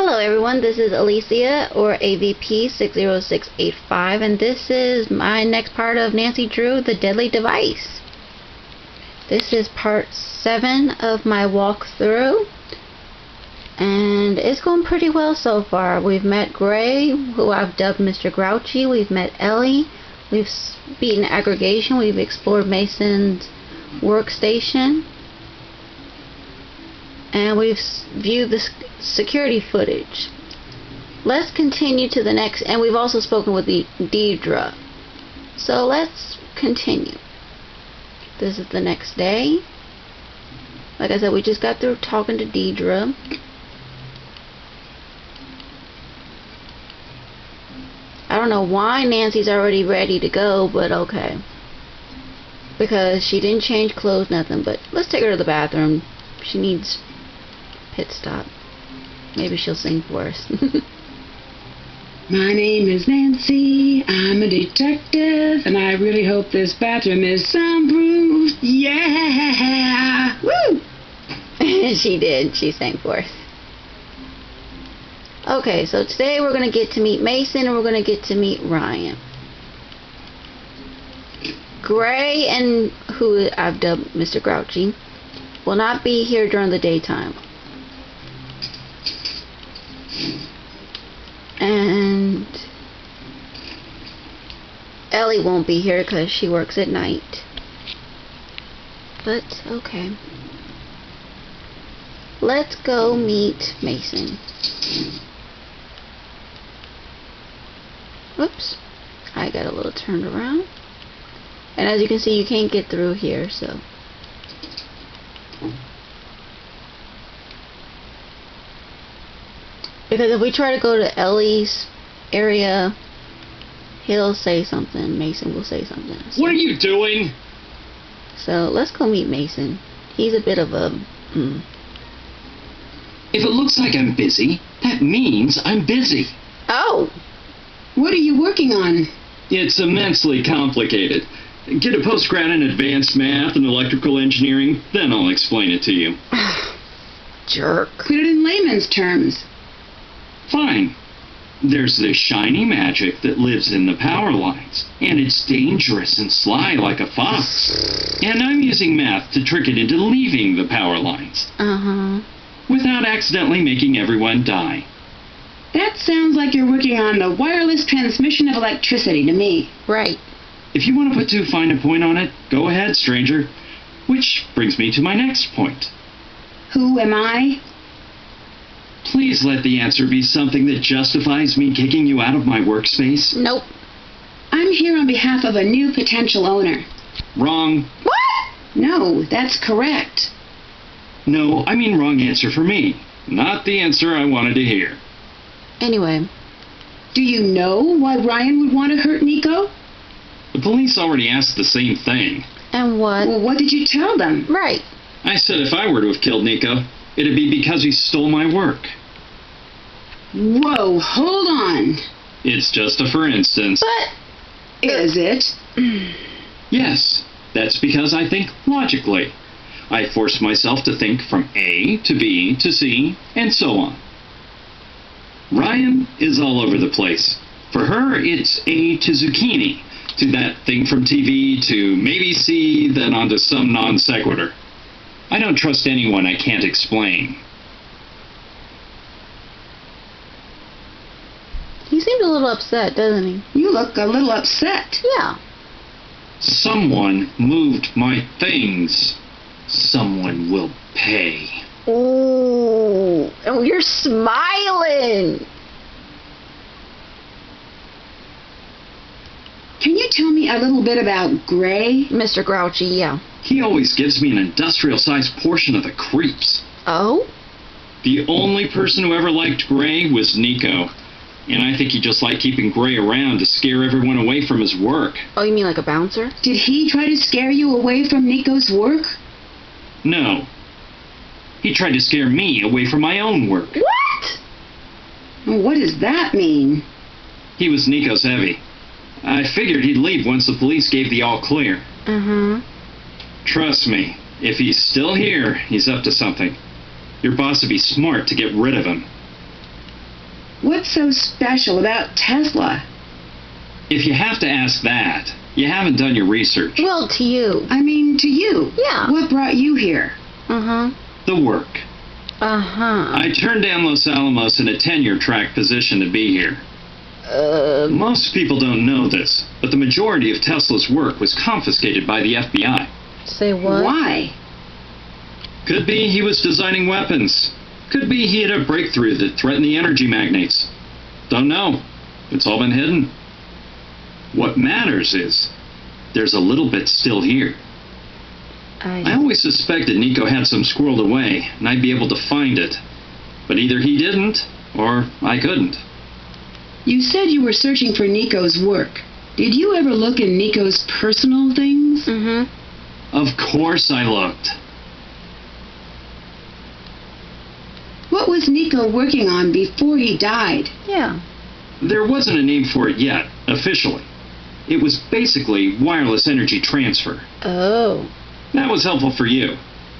Hello everyone, this is Alicia, or AVP60685, and this is my next part of Nancy Drew, The Deadly Device. This is part 7 of my walkthrough, and it's going pretty well so far. We've met Gray, who I've dubbed Mr. Grouchy. We've met Ellie. We've beaten aggregation. We've explored Mason's workstation. And we've viewed the security footage. Let's continue to the next, and we've also spoken with Deidre. So let's continue. This is the next day. Like I said, we just got through talking to Deidre. I don't know why Nancy's already ready to go, but okay. Because she didn't change clothes, nothing, but let's take her to the bathroom. She needs pit stop. Maybe she'll sing for us. My name is Nancy, I'm a detective, and I really hope this bathroom is soundproof. Yeah! Woo! She did. She sang for us. Okay, so today we're going to get to meet Mason, and we're going to get to meet Ryan. Gray, and who I've dubbed Mr. Grouchy, will not be here during the daytime. And Ellie won't be here because she works at night. But, okay. Let's go meet Mason. Whoops. I got a little turned around. And as you can see, you can't get through here, so. Because if we try to go to Ellie's area, he'll say something. Mason will say something. So. What are you doing? So let's go meet Mason. He's a bit of a... If it looks like I'm busy, that means I'm busy. Oh! What are you working on? It's immensely complicated. Get a postgrad in advanced math and electrical engineering, then I'll explain it to you. Jerk. Put it in layman's terms. Fine. There's this shiny magic that lives in the power lines, and it's dangerous and sly like a fox. And I'm using math to trick it into leaving the power lines. Uh-huh. Without accidentally making everyone die. That sounds like you're working on the wireless transmission of electricity to me. Right. If you want to put too fine a point on it, go ahead, stranger. Which brings me to my next point. Who am I? Please let the answer be something that justifies me kicking you out of my workspace. Nope. I'm here on behalf of a new potential owner. Wrong. What? No, that's correct. No, I mean wrong answer for me. Not the answer I wanted to hear. Anyway. Do you know why Ryan would want to hurt Nico? The police already asked the same thing. And what? Well, what did you tell them? Right. I said if I were to have killed Nico, it'd be because he stole my work. Whoa, hold on. It's just a for instance. But... Is it? Yes, that's because I think logically. I force myself to think from A to B to C, and so on. Ryan is all over the place. For her, it's A to zucchini, to that thing from TV, to maybe C, then on to some non sequitur. I don't trust anyone I can't explain. He seemed a little upset, doesn't he? You look a little upset. Yeah. Someone moved my things. Someone will pay. Oh, you're smiling. Can you tell me a little bit about Gray? Mr. Grouchy, yeah. He always gives me an industrial-sized portion of the creeps. Oh? The only person who ever liked Gray was Nico. And I think he just liked keeping Gray around to scare everyone away from his work. Oh, you mean like a bouncer? Did he try to scare you away from Nico's work? No. He tried to scare me away from my own work. What? What does that mean? He was Nico's heavy. I figured he'd leave once the police gave the all clear. Uh-huh. Trust me, if he's still here, he's up to something. Your boss would be smart to get rid of him. What's so special about Tesla? If you have to ask that, you haven't done your research. Well, to you. I mean, to you. Yeah. What brought you here? Uh-huh. The work. Uh-huh. I turned down Los Alamos in a tenure-track position to be here. Most people don't know this, but the majority of Tesla's work was confiscated by the FBI. Say what? Why? Could be he was designing weapons. Could be he had a breakthrough that threatened the energy magnates. Don't know. It's all been hidden. What matters is, there's a little bit still here. I always suspected Nico had some squirreled away, and I'd be able to find it. But either he didn't, or I couldn't. You said you were searching for Nico's work. Did you ever look in Nico's personal things? Mm-hmm. Of course I looked. What was Nico working on before he died? Yeah. There wasn't a name for it yet, officially. It was basically wireless energy transfer. Oh. That was helpful for you.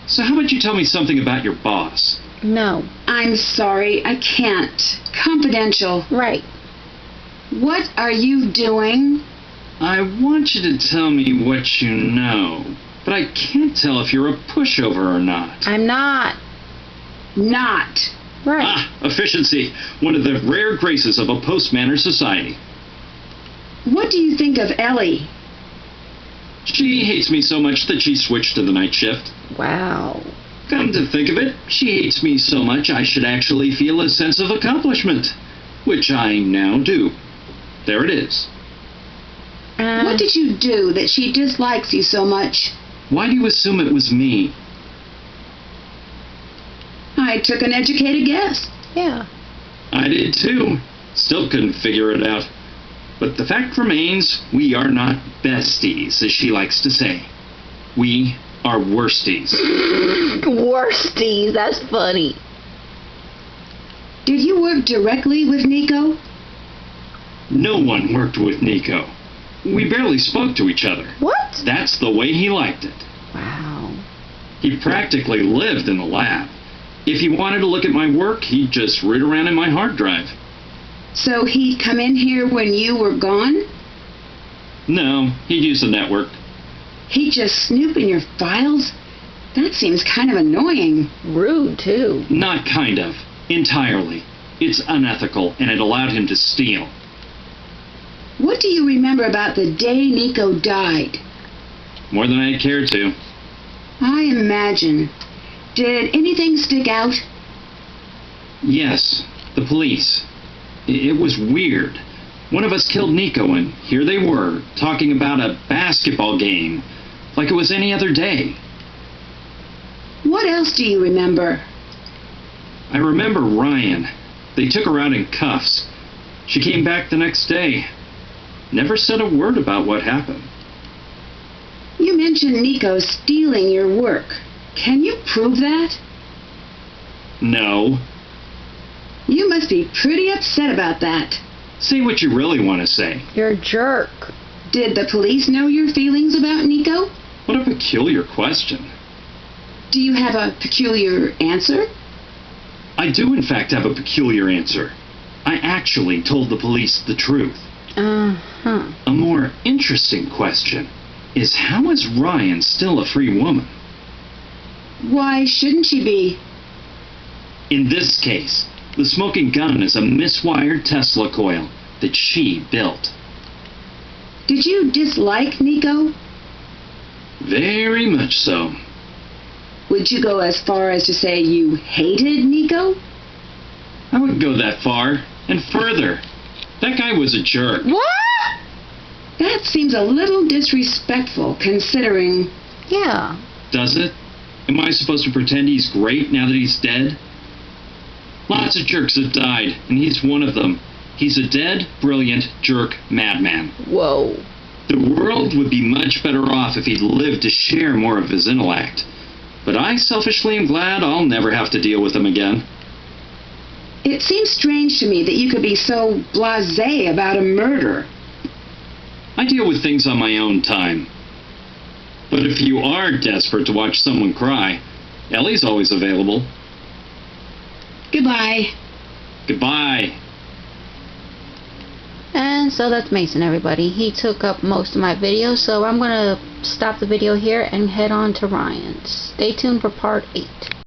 So how about you tell me something about your boss? No. I'm sorry, I can't. Confidential. Right. What are you doing? I want you to tell me what you know, but I can't tell if you're a pushover or not. I'm not. Not. Right. Ah, efficiency. One of the rare graces of a post-manner society. What do you think of Ellie? She hates me so much that she switched to the night shift. Wow. Come to think of it, she hates me so much I should actually feel a sense of accomplishment. Which I now do. There it is. What did you do that she dislikes you so much? Why do you assume it was me? I took an educated guess. Yeah. I did too. Still couldn't figure it out. But the fact remains, we are not besties, as she likes to say. We are worsties. Worsties. That's funny. Did you work directly with Nico? No one worked with Nico. We barely spoke to each other. What? That's the way he liked it. Wow. He practically lived in the lab. If he wanted to look at my work, he'd just root around in my hard drive. So he'd come in here when you were gone? No, he'd use the network. He'd just snoop in your files? That seems kind of annoying. Rude, too. Not kind of. Entirely. It's unethical, and it allowed him to steal. What do you remember about the day Nico died? More than I'd care to. I imagine. Did anything stick out? Yes, the police. It was weird. One of us killed Nico, and here they were, talking about a basketball game, like it was any other day. What else do you remember? I remember Ryan. They took her out in cuffs. She came back the next day. Never said a word about what happened. You mentioned Nico stealing your work. Can you prove that? No. You must be pretty upset about that. Say what you really want to say. You're a jerk. Did the police know your feelings about Nico? What a peculiar question. Do you have a peculiar answer? I do in fact have a peculiar answer. I actually told the police the truth. Uh-huh. A more interesting question is, how is Ryan still a free woman? Why shouldn't she be? In this case, the smoking gun is a miswired Tesla coil that she built. Did you dislike Nico? Very much so. Would you go as far as to say you hated Nico? I wouldn't go that far, and further. That guy was a jerk. What? That seems a little disrespectful, considering... Yeah. Does it? Am I supposed to pretend he's great now that he's dead? Lots of jerks have died, and he's one of them. He's a dead, brilliant, jerk madman. Whoa. The world would be much better off if he'd lived to share more of his intellect. But I selfishly am glad I'll never have to deal with him again. It seems strange to me that you could be so blasé about a murder. I deal with things on my own time. But if you are desperate to watch someone cry, Ellie's always available. Goodbye. Goodbye. And so that's Mason, everybody. He took up most of my video, so I'm going to stop the video here and head on to Ryan's. Stay tuned for part 8.